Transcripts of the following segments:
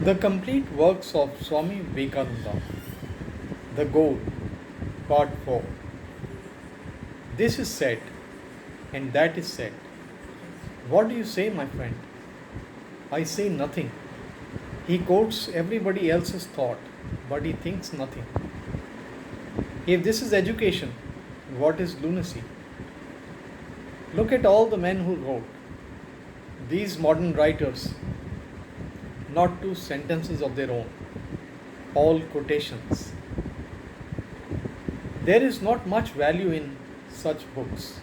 The complete works of Swami Vivekananda, The Goal, Part 4. This is said, and that is said. What do you say, my friend? I say nothing. He quotes everybody else's thought, but he thinks nothing. If this is education, what is lunacy? Look at all the men who wrote. These modern writers, not two sentences of their own, all quotations. There is not much value in such books,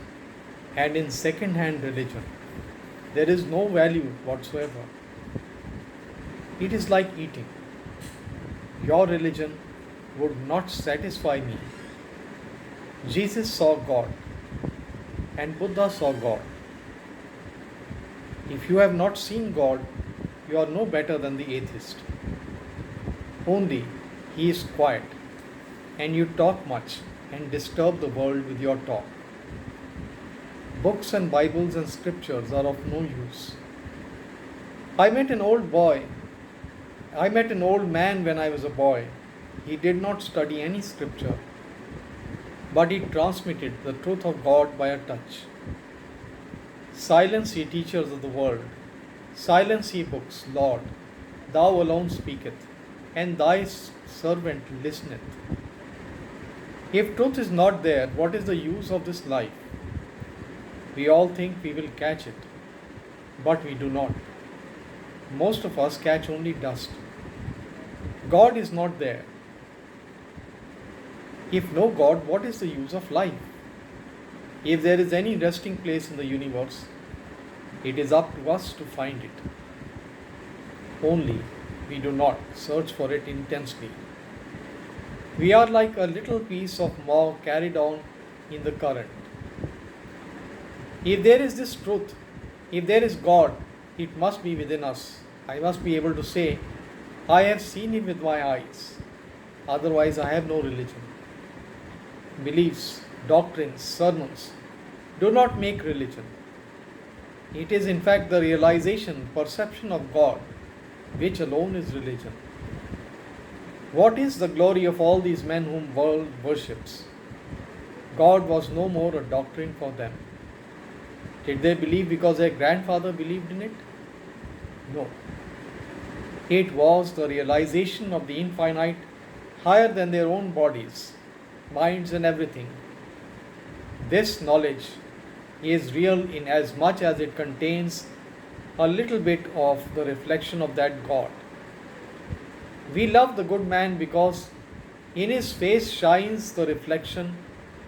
and in second hand religion, there is no value whatsoever. It is like eating. Your religion would not satisfy me. Jesus saw God, and Buddha saw God. If you have not seen God, you are no better than the atheist. Only he is quiet, and you talk much and disturb the world with your talk. Books and Bibles and scriptures are of no use. I met an old man when I was a boy. He did not study any scripture, but he transmitted the truth of God by a touch. Silence, ye teachers of the world. Silence, ye books, Lord. Thou alone speaketh, and thy servant listeneth. If truth is not there, what is the use of this life? We all think we will catch it, but we do not. Most of us catch only dust. God is not there. If no God, what is the use of life? If there is any resting place in the universe, it is up to us to find it. Only we do not search for it intensely. We are like a little piece of moss carried on in the current. If there is this truth, if there is God, it must be within us. I must be able to say, I have seen him with my eyes. Otherwise, I have no religion. Beliefs, doctrines, sermons do not make religion. It is in fact the realization, perception of God, which alone is religion. What is the glory of all these men whom world worships? God was no more a doctrine for them. Did they believe because their grandfather believed in it? No. It was the realization of the infinite higher than their own bodies, minds, and everything. This knowledge is real in as much as it contains a little bit of the reflection of that God. We love the good man because in his face shines the reflection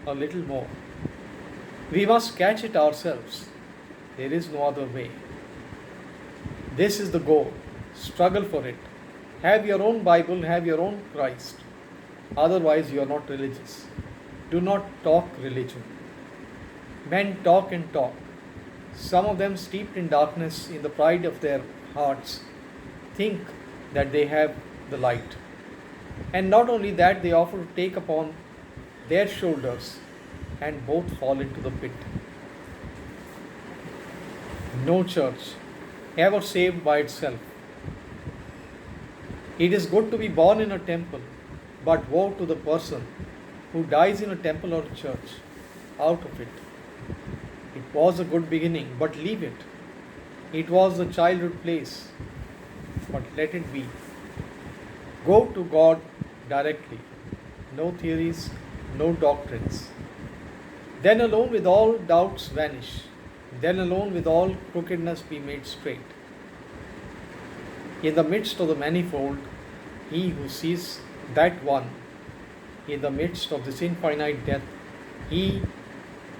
a little more. We must catch it ourselves. There is no other way. This is the goal. Struggle for it. Have your own Bible, have your own Christ. Otherwise, you are not religious. Do not talk religion. Men talk and talk. Some of them, steeped in darkness, in the pride of their hearts, think that they have the light. And not only that, they offer to take upon their shoulders, and both fall into the pit. No church ever saved by itself. It is good to be born in a temple, but woe to the person who dies in a temple or a church. Out of it. It was a good beginning, but leave it. It was the childhood place, but let it be. Go to God directly. No theories, no doctrines. Then alone with all doubts vanish. Then alone with all crookedness be made straight. In the midst of the manifold, he who sees that one, in the midst of this infinite death, he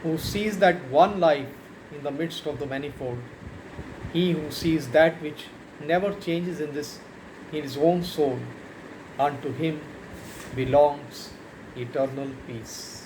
who sees that one life in the midst of the manifold, he who sees that which never changes in his own soul, unto him belongs eternal peace.